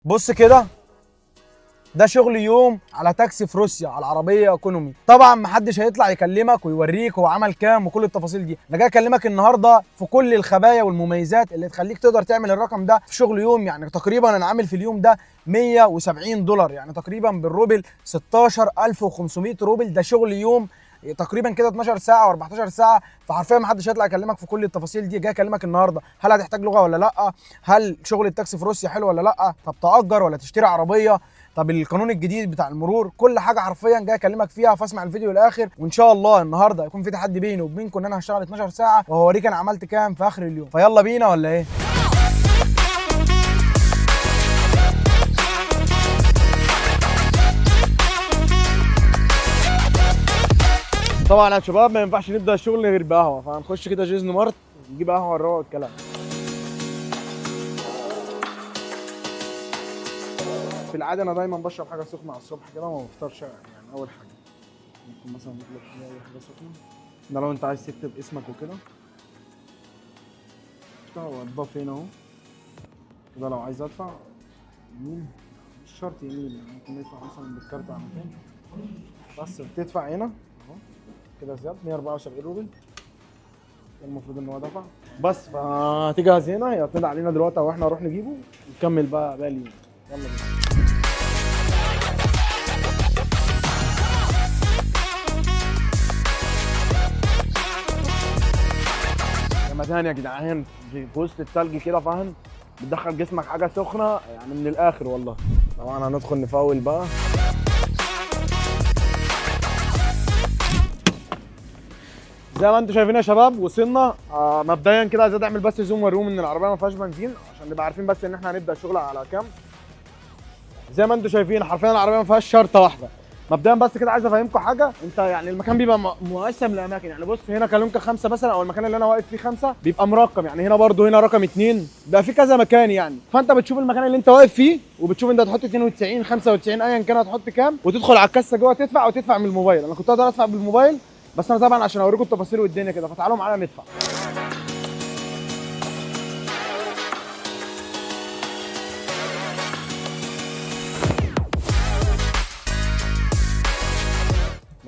بص كده، ده شغل يوم على تاكسي في روسيا على عربيه ايكونومي. طبعا محدش هيطلع يكلمك ويوريك هو عمل كام وكل التفاصيل دي. انا جاي اكلمك النهارده في كل الخبايا والمميزات اللي تخليك تقدر تعمل الرقم ده في شغل يوم. يعني تقريبا انا عامل في اليوم ده 170 دولار، يعني تقريبا بالروبل 16500 روبل. ده شغل يوم تقريبا كده 12 ساعه و14 ساعه. فحرفيا ما حدش هيطلع يكلمك في كل التفاصيل دي. جاي اكلمك النهارده هل هتحتاج لغه ولا لا، هل شغل التاكسي في روسيا حلو ولا لا، طب تأجر ولا تشتري عربيه، طب القانون الجديد بتاع المرور، كل حاجه حرفيا جاي اكلمك فيها. فاسمع الفيديو للاخر، وان شاء الله النهارده هيكون في تحدي بيني وبينكم ان انا هشتغل 12 ساعه وهوريك انا عملت كام في اخر اليوم. فيلا بينا ولا ايه؟ طبعا يا شباب ما ينفعش نبدا الشغل غير بقهوه، فهنخش كده جيزن مارت نجيب قهوه ونروق الكلام. في العاده انا دايما بشرب حاجه سخنه على الصبح كده، ما بفطرش يعني. اول حاجه ممكن مثلا نطلب حاجه سخنه، ده لو انت عايز تكتب اسمك وكده. قهوه هتضاف هنا اهو كده. لو عايز ادفع يمين، مش شرط يمين، يعني ممكن ندفع مثلا بالكارت على مكان، بس بتدفع هنا اهو كده زياده 174 روبل. المفروض ان هو دفع بس. فهتجهز هنا، هيعتمد علينا دلوقتي او احنا نروح نجيبه ونكمل بقى باقي اليوم. يلا بينا. جمدان يا جدعان، في وسط التلج كده، فاهم؟ بتدخل جسمك حاجه سخنه يعني من الاخر والله. طبعا هندخل نفول بقى. زي ما انتم شايفين يا شباب وصلنا. مبدئيا كده عايز اعمل بس زوم وروم ان العربيه ما فيهاش بنزين، عشان نبقى عارفين بس ان احنا هنبدا الشغل على كام. زي ما انتم شايفين حرفيا العربيه ما فيهاش شرطه واحده. مبدئيا بس كده عايز افهمكم حاجه. انت يعني المكان بيبقى مقسم لاماكن، يعني بص هنا كالونكا 5 مثلا، او المكان اللي انا واقف فيه 5 بيبقى مرقم، يعني هنا برده هنا رقم 2، بيبقى في كذا مكان يعني. فانت بتشوف المكان اللي انت واقف فيه وبتشوف انت هتحط 92 95 ايا كان هتحط كام، وتدخل على الكاسه جوه تدفع، او تدفع من الموبايل. انا كنت اقدر ادفع بالموبايل، بس انا طبعا عشان اوريكم التفاصيل والدنيا كده، فتعالوا معايا ندفع.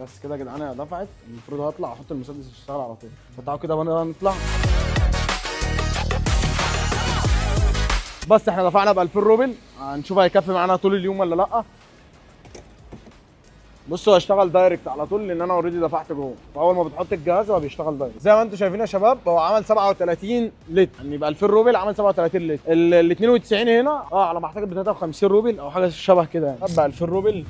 بس كده يا جدعان هي دفعت. المفروض هطلع احط المسدس يشتغل على طول. فتعالوا كده بقى نطلع. بس احنا دفعنا ب 2000 روبل، هنشوف هيكفي معانا طول اليوم ولا لا. بصوا هيشتغل دايركت على طول لان انا اوريدي دفعت جوه، فاول ما بتحط الجهاز هو بيشتغل دايركت. زي ما انتم شايفين يا شباب هو عمل 37 لتر، يعني ب 2000 روبل عمل 37 لتر. ال 92 هنا على ما اعتقد ب 53 روبل او حاجه شبه كده يعني. ب 2000 روبل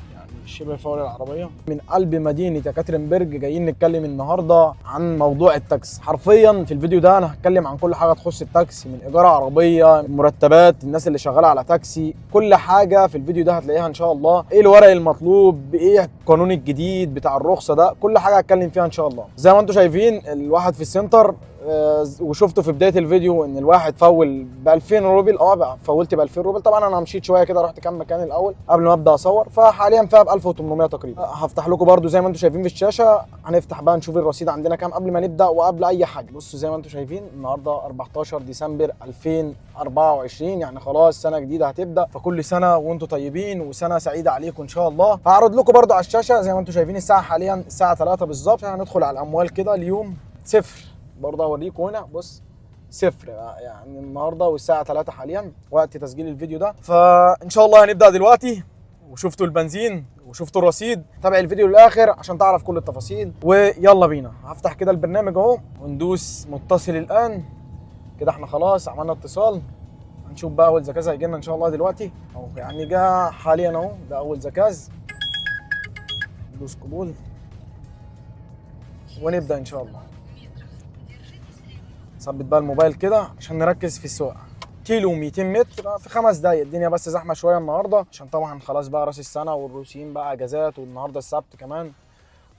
شبه فول العربيه. من قلب مدينه يكاترينبرج جايين نتكلم النهارده عن موضوع التاكسي. حرفيا في الفيديو ده انا هتكلم عن كل حاجه تخص التاكسي، من ايجار عربيه، مرتبات الناس اللي شغاله على تاكسي، كل حاجه في الفيديو ده هتلاقيها ان شاء الله. ايه الورق المطلوب، ايه القانون الجديد بتاع الرخصه، ده كل حاجه هتكلم فيها ان شاء الله. زي ما انتم شايفين الواحد في السنتر، وشفته في بدايه الفيديو ان الواحد فول ب 2000 روبل. فولت ب 2000 روبل. طبعا انا مشيت شويه كده، رحت كام مكان الاول قبل ما ابدا اصور، فحاليا فيها ب 1800 تقريبا. هفتح لكم برده زي ما انتم شايفين في الشاشه. هنفتح بقى نشوف الرصيد عندنا كام قبل ما نبدا وقبل اي حاجه. بصوا زي ما انتم شايفين النهارده 14 ديسمبر 2024، يعني خلاص سنه جديده هتبدا. فكل سنه وانتم طيبين وسنه سعيده عليكم ان شاء الله. هعرض لكم برده على الشاشه زي ما انتم شايفين الساعه حاليا الساعه 3 بالظبط. هندخل على الاموال كده. اليوم صفر، برضه اوريكم هنا. بص صفر يعني النهارده، والساعه 3 حاليا وقت تسجيل الفيديو ده. فان شاء الله هنبدا دلوقتي. وشفتوا البنزين وشفتوا الرصيد، تابع الفيديو للاخر عشان تعرف كل التفاصيل. ويلا بينا. هفتح كده البرنامج اهو وندوس متصل الان. كده احنا خلاص عملنا اتصال. هنشوف بقى اول زكاز هيجي لنا ان شاء الله دلوقتي اهو، يعني جه حاليا اهو. ده اول زكاز. ندوس قبول ونبدا ان شاء الله. ثبت بقى الموبايل كده عشان نركز في السواقه. كيلو 200 متر في 5 دقايق. الدنيا بس زحمه شويه النهارده عشان طبعا خلاص بقى راس السنه والروسيين بقى اجازات، والنهارده السبت كمان.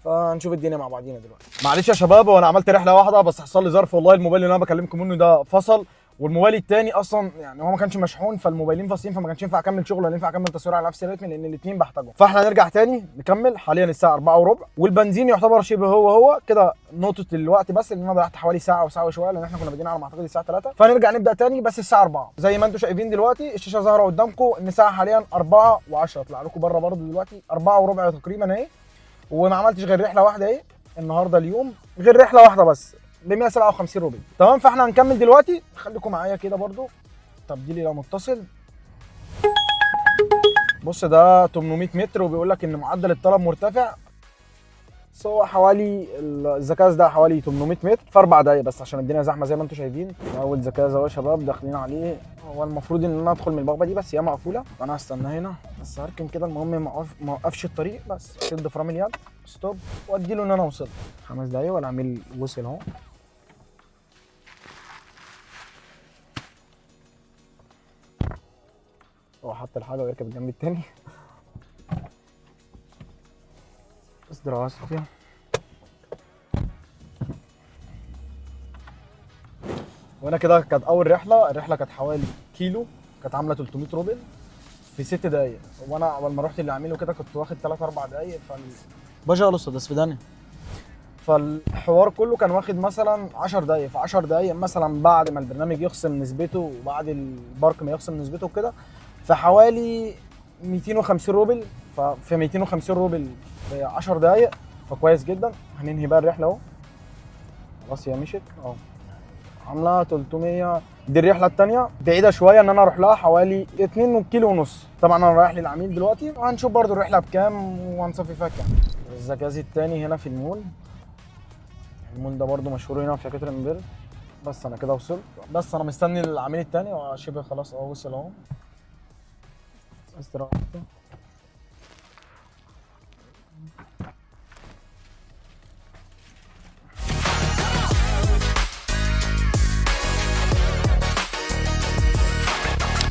فهنشوف الدنيا مع بعضينا دلوقتي. معلش يا شباب، وانا عملت رحله واحده بس حصل لي ظرف والله. الموبايل اللي انا بكلمكم منه ده فصل، والموبايل التاني اصلا يعني هو ما كانش مشحون، فالموبايلين فاصلين، فما كانش ينفع اكمل شغل ولا ينفع اكمل تصوير على نفس الريتم لان الاثنين بحتاجهم. فاحنا هنرجع تاني نكمل. حاليا الساعه 4 وربع والبنزين يعتبر شبه هو كده. نقطه الوقت بس ان انا ضيعت حوالي ساعه وساعه وشويه لان احنا كنا بادئين على ما اعتقد الساعه 3. فنرجع نبدا تاني بس الساعه 4 زي ما انتم شايفين دلوقتي الشاشه ظاهره قدامكم ان الساعه حاليا 4 و10. اطلع لكم بره برده دلوقتي 4 وربع تقريبا اهي. وما عملتش غير رحله واحده اهي النهارده اليوم، غير رحله واحده بس ب 157 روبل. تمام. فاحنا هنكمل دلوقتي. خليكم معايا كده برده. تبديلي لو متصل. بص ده 800 متر وبيقول لك ان معدل الطلب مرتفع. بس هو حوالي الزكاز ده حوالي 800 متر في 4 دقايق بس عشان الدنيا زحمه زي ما انتم شايفين. اول زكاز اهو يا شباب داخلين عليه. هو المفروض ان انا ادخل من البغبه دي بس هي مقفوله، فانا هستنى هنا بس هركن كده. المهم ما اوقفش الطريق بس شد فرامل اليد ستوب وادي له ان انا وصلت. 5 دقايق والعميل وصل اهو. هو حط الحاجه ويركب الجنب التاني. بس دراسه فيها. وانا كده كانت اول رحله. الرحله كانت حوالي كيلو، كانت عامله 300 روبل في 6 دقايق. وانا اول ما رحت اللي اعمله كده كنت واخد 3 4 دقايق. باشا لسه ده سفيداني. فالحوار كله كان واخد مثلا 10 دقايق. في 10 دقايق مثلا بعد ما البرنامج يخصم نسبته وبعد البارك ما يخصم نسبته وكده فحوالي 250 روبل. ففي 250 روبل في 10 دقايق فكويس جدا. هننهي بقى الرحله اهو. خلاص هي مشيت اهو عامله 300. دي الرحله الثانيه بعيده شويه ان انا اروح لها حوالي 2 كيلو ونص. طبعا انا رايح للعميل دلوقتي وهنشوف برضو الرحله بكام وهنصفي فيها كام. الزجاج الثاني هنا في المول. المول ده برضو مشهور هنا في كاترينبرج. بس انا كده وصلت. بس انا مستني العميل الثاني وشبه خلاص اهو وصل اهو. استراحه.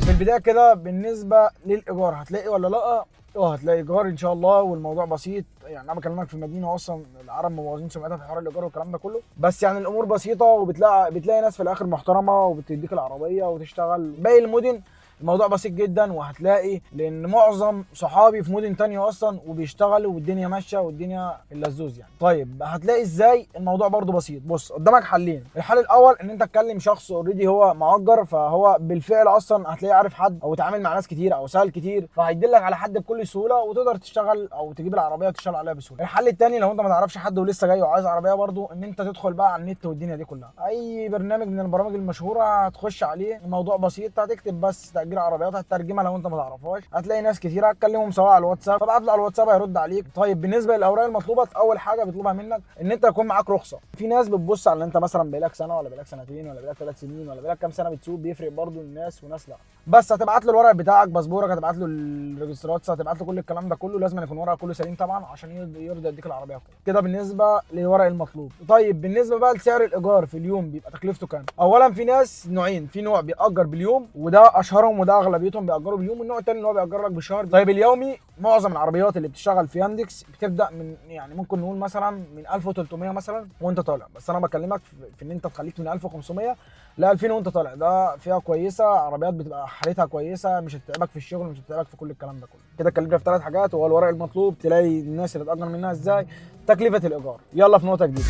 في البدايه كده بالنسبه للايجار هتلاقي ولا لا؟ هتلاقي ايجار ان شاء الله والموضوع بسيط. يعني انا بكلمك في المدينه اصلا العرب مبوظين سمعتها في حوار الايجار والكلام ده كله. بس يعني الامور بسيطه وبتلاقي ناس في الاخر محترمه وبتديك العربيه وتشتغل. باقي المدن الموضوع بسيط جدا وهتلاقي لان معظم صحابي في مدن تانية اصلا وبيشتغلوا والدنيا ماشيه والدنيا اللزوز يعني. طيب هتلاقي ازاي الموضوع برده بسيط. بص قدامك حلين. الحل الاول ان انت تكلم شخص اوريدي هو مؤجر فهو بالفعل اصلا هتلاقي عارف حد او تعامل مع ناس كتير او سهل كتير فهيدلك على حد بكل سهوله وتقدر تشتغل او تجيب العربيه وتشتغل عليها بسهوله. الحل الثاني لو انت ما تعرفش حد ولسه جاي وعايز عربيه برده ان انت تدخل بقى على النت والدنيا دي كلها. اي برنامج من البرامج المشهوره هتخش عليه الموضوع بسيط. هتكتب بس تأجير عربيات هتترجمها لو انت ما تعرفهاش. هتلاقي ناس كتير هتكلمهم سواء على الواتساب فابعت له على الواتساب هيرد عليك. طيب بالنسبه للاوراق المطلوبه اول حاجه بيطلبها منك ان انت يكون معاك رخصه. في ناس بتبص على ان انت مثلا بقالك سنه ولا بقالك سنتين ولا بقالك 3 سنين ولا بقالك كام سنه بتسوق. بيفرق برده الناس وناس لا. بس هتبعت له الورق بتاعك باسبورك هتبعت له الريجسترات هتبعت له كل الكلام ده كله. لازم يكون ورقك كله سليم طبعا عشان يرضى يديك العربيه وكده. كده بالنسبه للورق المطلوب. طيب بالنسبه بقى لسعر الايجار في اليوم بيبقى تكلفته كام؟ اولا في ناس نوعين. في نوع بيأجر باليوم وده اشهرهم وده اغلبيتهم بيأجروا باليوم. والنوع الثاني اللي هو بيأجر لك بالشهر. طيب اليومي معظم العربيات اللي بتشتغل في ياندكس بتبدا من يعني ممكن نقول مثلا من 1300 مثلا وانت طالع. بس انا بكلمك في ان انت تخليك من 1500 ل 2000 وانت طالع. ده فيها كويسه. عربيات بتبقى حالتها كويسه مش هتتعبك في الشغل مش هتتعبك في كل الكلام ده كله. كده اتكلمنا في 3 حاجات. هو الورق المطلوب تلاقي الناس اللي تأجر منها ازاي تكلفه الايجار. يلا في نقطه جديده.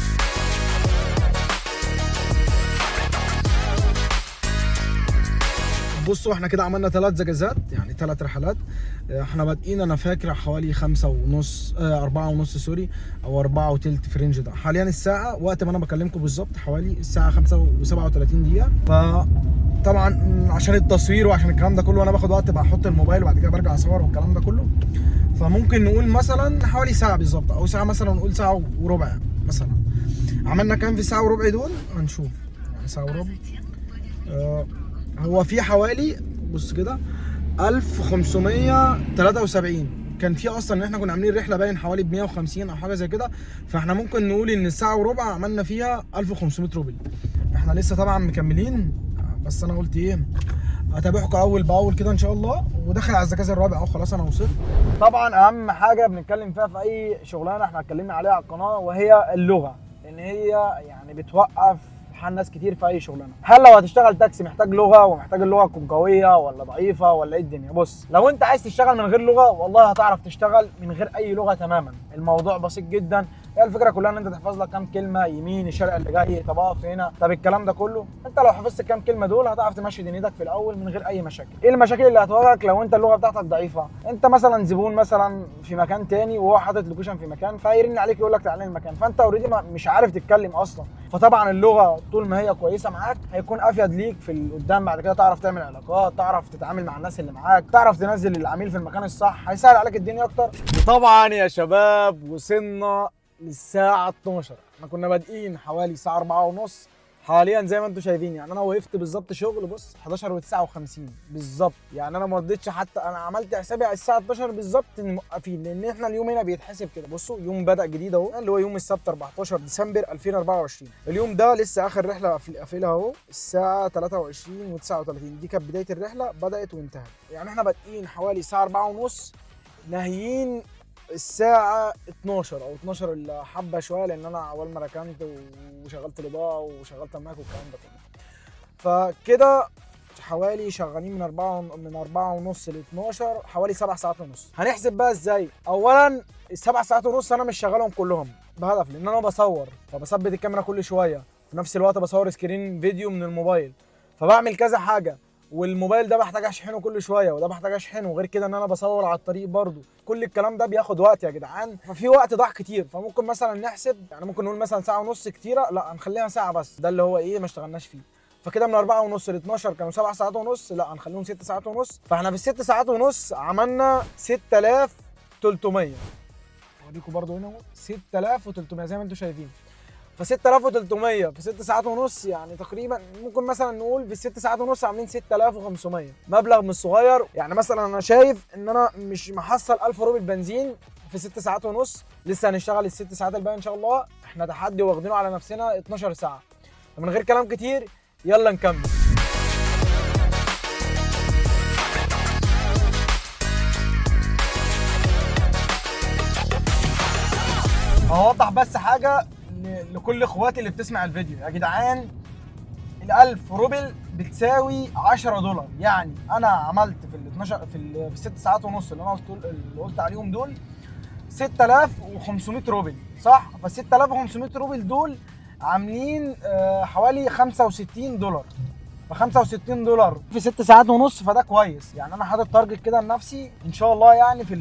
بصوا احنا كده عملنا 3 زجاجات يعني 3 رحلات. احنا بادئين انا فاكر حوالي 5 ونص 4 ونص سوري او 4 وتلت في رينج ده. حاليا الساعه وقت ما انا بكلمكم بالظبط حوالي الساعه 5 و37 دقيقه. فطبعا عشان التصوير وعشان الكلام ده كله انا باخد وقت بحط الموبايل وبعد كده برجع اصور والكلام ده كله. فممكن نقول مثلا حوالي ساعه بالظبط او ساعه مثلا نقول ساعه وربع مثلا. عملنا كام في الساعه وربع دول هنشوف. يعني ساعه وربع هو في حوالي بص كده 1573. كان في اصلا ان احنا كنا عاملين رحله باين حوالي ب 150 او حاجه زي كده. فاحنا ممكن نقول ان الساعه وربع عملنا فيها 1500 روبل. احنا لسه طبعا مكملين بس انا قلت ايه هتابعكم اول باول كده ان شاء الله. وداخل على الزجاج الرابع اهو خلاص انا وصلت. طبعا اهم حاجه بنتكلم فيها في اي شغلانه احنا اتكلمنا عليها على القناه وهي اللغه. لان هي يعني بتوقف حال ناس كتير في اي شغلانه. هل لو هتشتغل تاكسي محتاج لغه، ومحتاج اللغه تكون قويه ولا ضعيفه ولا ايه الدنيا؟ بص، لو انت عايز تشتغل من غير لغه والله هتعرف تشتغل من غير اي لغه تماما. الموضوع بسيط جدا. هي الفكره كلها ان انت تحفظ لك كام كلمه، يمين الشارع اللي جاي، طب اقف هنا، طب الكلام ده كله. انت لو حفظت الكام كلمه دول هتعرف تمشي دنيتك في الاول من غير اي مشاكل. ايه المشاكل اللي هتواجهك لو انت اللغه بتاعتك ضعيفه؟ انت مثلا زبون مثلا في مكان تاني وهو حاطط لوكيشن في مكان، فهيرن عليك يقول لك تعالى المكان، فانت اوريدي مش عارف تتكلم اصلا. فطبعا اللغه طول ما هي كويسه معاك هيكون افيد ليك في قدام بعد كده. تعرف تعمل علاقات، تعرف تتعامل مع الناس اللي معاك، تعرف تنزل العميل في المكان الصح، هيسهل عليك الدنيا اكتر. طبعا يا شباب وصلنا للساعه 12. احنا كنا بادئين حوالي الساعه 4:30. حاليا زي ما انتم شايفين يعني انا وقفت بالظبط شغل، بص 11:59 بالظبط. يعني انا ما رضيتش حتى، انا عملت حسابي على الساعه 12 بالظبط ان موقفين، لان احنا اليوم هنا بيتحسب كده. بصوا يوم بدأ جديد اهو، اللي هو يوم السبت 14 ديسمبر 2024. اليوم ده لسه اخر رحله قافلها اهو الساعه 23:39. دي كانت بدايه الرحله، بدأت وانتهت. يعني احنا بادئين حوالي الساعه 4:30، ناهيين الساعة 12 أو 12 إلا حبة شوية، لأن أنا أول ما ركنت وشغلت الإضاءة وشغلت المايك والكلام ده كله. فكده حوالي شغالين من 4:30 ل 12، حوالي 7 ساعات ونص. هنحسب بقى إزاي؟ أولاً ال7 ساعات ونص أنا مش شغالهم كلهم بهدف، لأن أنا بصور فبثبت الكاميرا كل شوية، في نفس الوقت بصور سكرين فيديو من الموبايل، فبعمل كذا حاجة. والموبايل ده بحتاج اشحنه كل شويه، وده بحتاج اشحنه، وغير كده ان انا بصور على الطريق برضو. كل الكلام ده بياخد وقت يا جدعان، ففي وقت ضاع كتير. فممكن مثلا نحسب، يعني ممكن نقول مثلا ساعه ونص كتيره، لا هنخليها ساعه بس، ده اللي هو ايه ما اشتغلناش فيه. فكده من 4:30 ل 12 كانوا 7 ساعات ونص، لا هنخليهم 6 ساعات ونص. فاحنا في ال6 ساعات ونص عملنا 6300. اوريكم برضو هنا 6300 زي ما انتم شايفين. ف 6300 في 6 ساعات ونص، يعني تقريبا ممكن مثلا نقول في ال6 ساعات ونص عاملين 6500. مبلغ مش صغير. يعني مثلا انا شايف ان انا مش محصل 1000 روبل بنزين في 6 ساعات ونص. لسه هنشتغل ال6 ساعات الباقي ان شاء الله. احنا تحدي واخدينه على نفسنا 12 ساعه. فمن غير كلام كتير يلا نكمل. هوضح بس حاجه لكل اخواتي اللي بتسمع الفيديو يا جدعان. ال1000 روبل بتساوي $10. يعني انا عملت في ال 12 في ال6 ساعات ونص اللي انا قلت عليهم دول 6500 روبل، صح؟ فال 6500 روبل دول عاملين حوالي $65. ف $65 في 6 ساعات ونص، فده كويس. يعني انا حاطط تارجت كده لنفسي ان شاء الله، يعني في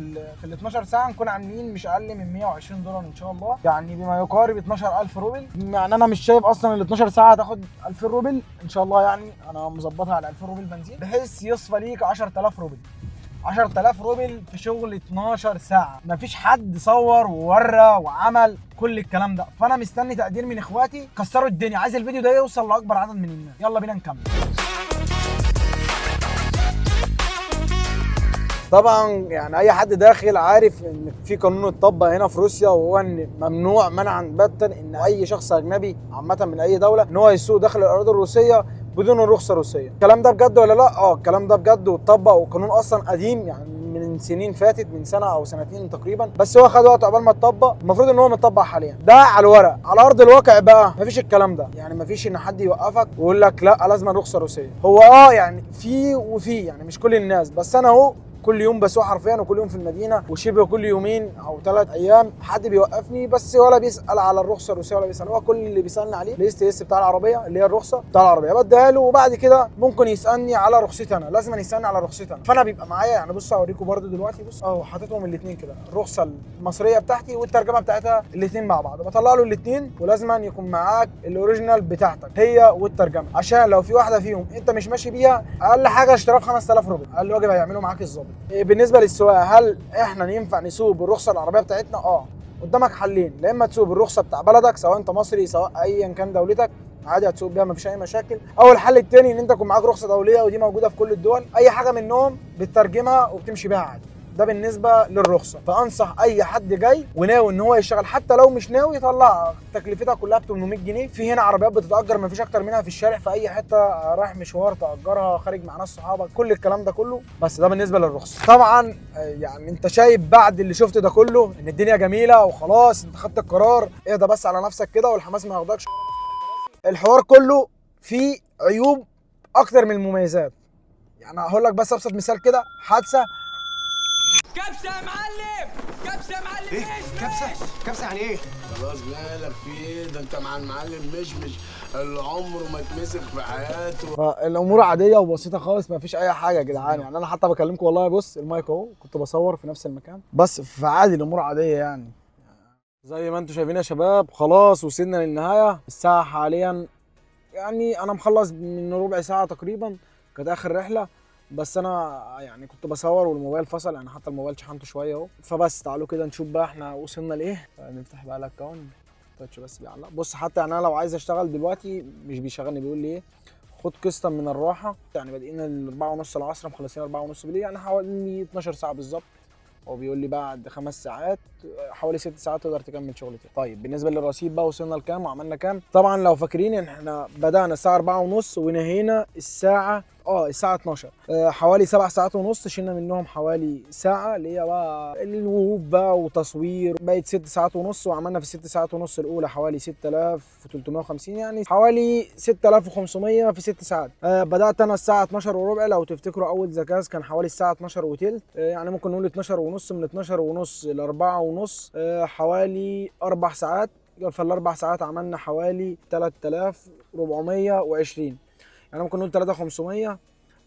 ال 12 ساعه نكون عاملين مش اقل من $120 ان شاء الله، يعني بما يقارب 12000 روبل. يعني انا مش شايف اصلا ال 12 ساعه هتاخد 2000 روبل ان شاء الله. يعني انا مظبطها على 2000 روبل بنزين، بحيث يصفى ليك 10000 روبل. 10000 روبل في شغل 12 ساعة. مفيش حد صور وورى وعمل كل الكلام ده. فأنا مستني تقدير من إخواتي كسروا الدنيا. عايز الفيديو ده يوصل لأكبر عدد من الناس. يلا بينا نكمل. طبعا يعني اي حد داخل عارف ان في قانون اتطبق هنا في روسيا، وهو ان ممنوع منعا باتا ان اي شخص اجنبي عامه من اي دوله ان هو يسوق داخل الاراضي الروسيه بدون الرخصه الروسيه. الكلام ده بجد ولا لا؟ الكلام ده بجد واتطبق، وقانون اصلا قديم يعني من سنين فاتت، من سنه او سنتين تقريبا، بس هو خد وقت عقبال ما اتطبق. المفروض ان هو متطبق حاليا. ده على الورق. على ارض الواقع بقى مفيش الكلام ده. يعني مفيش ان حد يوقفك ويقول لك لا لازم رخصه روسيه. هو يعني في وفي، يعني مش كل الناس، بس انا اهو كل يوم بسوق حرفيا، وكل يوم في المدينه، وشبه كل يومين او 3 ايام حد بيوقفني، بس ولا بيسال على الرخصه الروسيه ولا بيسال. هو كل اللي بيسالني عليه الاس اس بتاع العربيه، اللي هي الرخصه بتاع العربيه، بديها له. وبعد كده ممكن يسالني على رخصتي انا، لازم يسالني على رخصتي انا. فانا بيبقى معايا، يعني بص اوريكم برده دلوقتي، بص اهو حاططهم الاثنين كده، الرخصه المصريه بتاعتي والترجمه بتاعتها الاثنين مع بعض. بطلع له الاثنين، ولازم أن يكون معاك الاوريجينال بتاعتك هي والترجمه، عشان لو في واحده فيهم انت مش ماشي بيها اقل حاجه اشتراك 5000 روبل، اقل واجب هيعمله معاك الظابط. بالنسبه للسواقه، هل احنا ينفع نسوق بالرخصه العربيه بتاعتنا؟ قدامك حلين، يا اما تسوق بالرخصه بتاع بلدك سواء انت مصري سواء ايا كان دولتك، عادي هتسوق بيها مفيش اي مشاكل. او الحل الثاني ان انت يكون معاك رخصه دوليه، ودي موجوده في كل الدول. اي حاجه منهم بتترجمها وبتمشي بيها عادي. ده بالنسبه للرخصه. فانصح اي حد جاي وناوي ان هو يشتغل، حتى لو مش ناوي، يطلع تكلفتها كلها ب 800 جنيه. في هنا عربيات بتتاجر مفيش اكتر منها في الشارع، في اي حته رايح مشوار تاجرها، خارج مع ناس صحابك، كل الكلام ده كله. بس ده بالنسبه للرخصه. طبعا يعني انت شايف بعد اللي شفت ده كله ان الدنيا جميله وخلاص انت خدت القرار، اهدى بس على نفسك كده والحماس ما ياخدكش. الحوار كله فيه عيوب اكتر من المميزات. يعني هقول لك بس ابسط مثال كده، حادثه. كبسه يا معلم، كبسه يا معلم. ايه كبسه يعني ايه؟ خلاص مالك في ايه؟ ده انت مع المعلم مش اللي عمره ما اتمسك في حياته. فالامور عاديه وبسيطه خالص، ما فيش اي حاجه يا جدعان. يعني انا حتى بكلمكم والله، بص المايك اهو، كنت بصور في نفس المكان بس، فعادي الامور عاديه يعني. زي ما انتم شايفين يا شباب، خلاص وصلنا للنهايه. الساعه حاليا يعني انا مخلص من ربع ساعه تقريبا، كانت اخر رحله. بس انا يعني كنت بصور والموبايل فصل، يعني حتى الموبايل شحنته شويه اهو. فبس تعالوا كده نشوف بقى احنا وصلنا لايه. نفتح بقى الاكونت، تاتش بس بيعلق. بص حتى يعني انا لو عايز اشتغل دلوقتي مش بيشغلني، بيقول لي ايه، خد قسطا من الراحه. يعني بادئين 4:30 العصر، مخلصين 4:30 بالليل، يعني حوالي 12 ساعه بالظبط. هو بيقول لي بعد 5 ساعات حوالي 6 ساعات تقدر تكمل شغل تاني. طيب بالنسبه للرصيد بقى، وصلنا لكام وعملنا كام؟ طبعا لو فاكرين ان احنا بدانا الساعه 4:30 ونهينا الساعه 12. حوالي 7 ساعات ونص، شلنا منهم حوالي ساعه اللي هي بقى الوقوف بقى وتصوير، بقت 6 ساعات ونص. وعملنا في ال6 ساعات ونص الاولى حوالي 6350، يعني حوالي 6500 في 6 ساعات. بدات انا الساعه 12 وربع، لو تفتكروا اول زكاز كان حوالي الساعه 12 وتلت، يعني ممكن نقول 12 ونص. من 12 ونص ل 4 ونص حوالي 4 ساعات. فال4 ساعات عملنا حوالي 3420، يعني ممكن نقول 3500.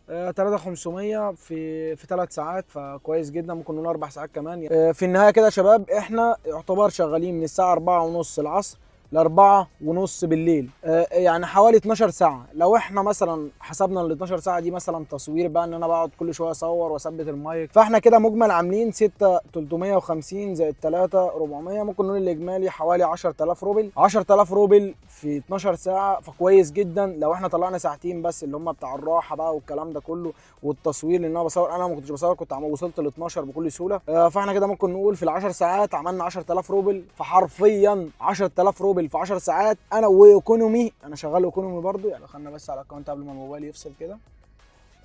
3500 في 3 ساعات، فكويس جدا. ممكن نقول 4 ساعات كمان. في النهايه كده يا شباب، احنا يعتبر شغالين من الساعه 4:30 العصر ل4:30 بالليل، يعني حوالي 12 ساعه. لو احنا مثلا حسبنا ال 12 ساعه دي مثلا تصوير بقى، ان انا بقعد كل شويه اصور واثبت المايك، فاحنا كده مجمل عاملين 6350 زائد 3400. ممكن نقول الاجمالي حوالي 10000 روبل. 10000 روبل في 12 ساعه، فكويس جدا. لو احنا طلعنا ساعتين بس اللي هم بتاع الراحه بقى والكلام ده كله والتصوير، لان انا بصور، انا ما كنتش بصور، كنت وصلت ل 12 بكل سهوله. فاحنا كده ممكن نقول في ال10 ساعات عملنا 10000 روبل. فحرفيا 10000 روبل في 10 ساعات. انا وايكونومي، انا شغال ايكونومي برضو. يعني خلينا بس على الاكونت قبل ما الموبايل يفصل كده.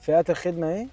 فئات الخدمه اهي،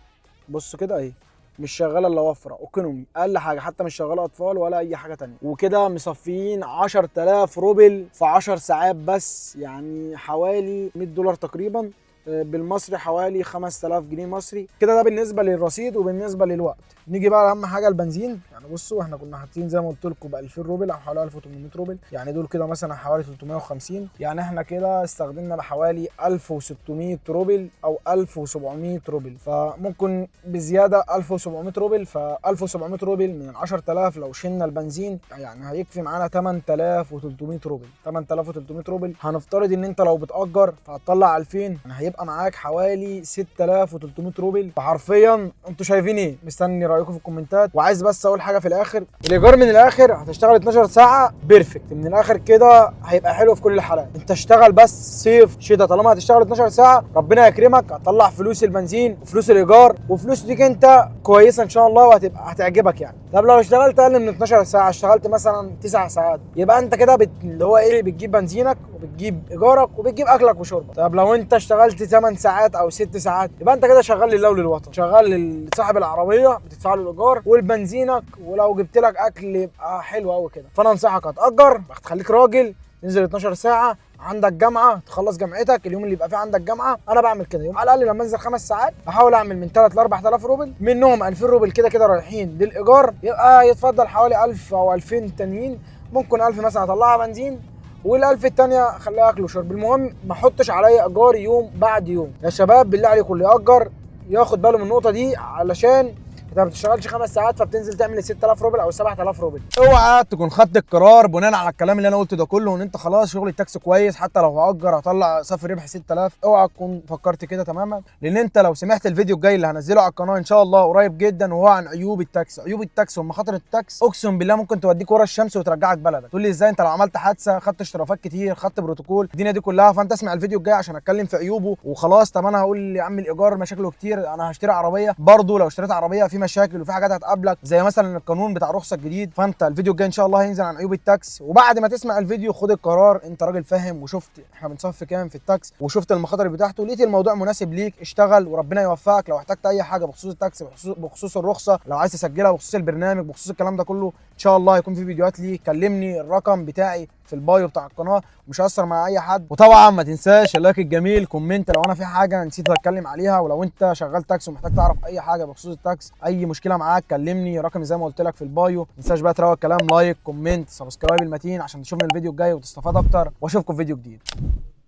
بصوا كده اهي، مش شغاله الا وفره ايكونومي، اقل حاجه، حتى مش شغاله اطفال ولا اي حاجه تانية. وكده مصفيين 10000 روبل في 10 ساعات بس، يعني حوالي $100 تقريبا، بالمصري حوالي 5000 جنيه مصري كده. ده بالنسبه للرصيد وبالنسبه للوقت. نيجي بقى اهم حاجه البنزين. يعني بصوا احنا كنا حاطين زي ما قلت لكم ب 2000 روبل او حوالي 1800 روبل، يعني دول كده مثلا حوالي 350. يعني احنا كده استخدمنا بحوالي 1600 روبل او 1700 روبل، فممكن بزياده 1700 روبل. ف 1700 روبل من 10000 لو شلنا البنزين يعني هيكفي معانا 8300 روبل. 8300 روبل هنفترض ان انت لو بتأجر فهتطلع 2000، يعني هيبقى معاك حوالي 6300 روبل. فحرفيا انتوا شايفين ايه؟ مستني رايكم في الكومنتات. وعايز بس اقول حاجه في الاخر، الايجار من الاخر هتشتغل 12 ساعه بيرفكت من الاخر كده، هيبقى حلو في كل الحالات. انت اشتغل بس صيف شتاء، طالما هتشتغل 12 ساعه ربنا يكرمك، هتطلع فلوس البنزين وفلوس الايجار وفلوس ليك انت كويسه ان شاء الله، وهتبقى هتعجبك يعني. طب لو اشتغلت اقل من 12 ساعه، اشتغلت مثلا 9 ساعات، يبقى انت كده اللي هو ايه، بتجيب بنزينك وبتجيب ايجارك وبتجيب اكلك وشربك. طب لو انت اشتغلت 8 ساعات او 6 ساعات، يبقى انت كده شغال لله وللوطن، شغال لصاحب العربيه بتدفع له الايجار والبنزينك، ولو جبت لك اكل يبقى حلو قوي كده. فانا انصحك هتأجر، هتخليك راجل، تنزل 12 ساعه، عندك جامعه تخلص جامعتك اليوم اللي يبقى فيه عندك جامعه. انا بعمل كده يوم على الاقل لما انزل 5 ساعات احاول اعمل من 3 ل 4000 روبل، منهم 2000 روبل كده كده رايحين للايجار، يبقى يتفضل حوالي 1000 او 2000 تانيين. ممكن 1000 مثلا اطلعها بنزين، وال1000 التانية خليها اكل وشرب. المهم ما احطش عليا ايجار يوم بعد يوم. يا شباب بالله عليكم اللي يأجر ياخد باله من النقطه دي، علشان انت ما بتشتغلش 5 ساعات فبتنزل تعمل 6000 روبل او 7000 روبل. اوعى تكون خدت القرار بناء على الكلام اللي انا قلته ده كله، وان انت خلاص شغل التاكسي كويس حتى لو هاجر هطلع صافي ربح 6000. اوعى تكون فكرت كده تماما، لان انت لو سمعت الفيديو الجاي اللي هنزله على القناه ان شاء الله قريب جدا، وهو عن عيوب التاكسي. عيوب التاكسي ومخاطر التاكسي اقسم بالله ممكن توديك ورا الشمس وترجعك بلدك. تقول لي ازاي؟ انت لو عملت حادثه، خدت اشترافات كتير، خدت بروتوكول، الدنيا دي كلها. فانت اسمع الفيديو الجاي عشان اتكلم في عيوبه وخلاص. طب انا هقول يا عم الايجار مشاكله كتير، انا هشتري عربيه برضه، لو اشتريت عربيه في مشاكل وفي حاجات هتقابلك زي مثلا القانون بتاع رخصه الجديد. فانت الفيديو الجاي ان شاء الله هينزل عن عيوب التاكس، وبعد ما تسمع الفيديو خد القرار. انت راجل فاهم وشفت احنا بنصفي كام في التاكس وشفت المخاطر بتاعته، لقيت الموضوع مناسب ليك، اشتغل وربنا يوفقك. لو احتجت اي حاجه بخصوص التاكس، بخصوص الرخصه، لو عايز تسجلها، بخصوص البرنامج، بخصوص الكلام ده كله، ان شاء الله هيكون في فيديوهات ليك. كلمني، الرقم بتاعي في البايو بتاع القناه، مش هيأثر مع اي حد. وطبعا ما تنساش اللايك الجميل، كومنت لو انا في حاجه نسيت اتكلم عليها، ولو انت شغال تاكس ومحتاج تعرف اي حاجه بخصوص التاكس، اي مشكله معاك كلمني، رقمي زي ما قلت لك في البايو. ما تنساش بقى تروق الكلام، لايك كومنت سبسكرايب المتين عشان تشوفني الفيديو الجاي وتستفاد اكتر، واشوفكم في فيديو جديد.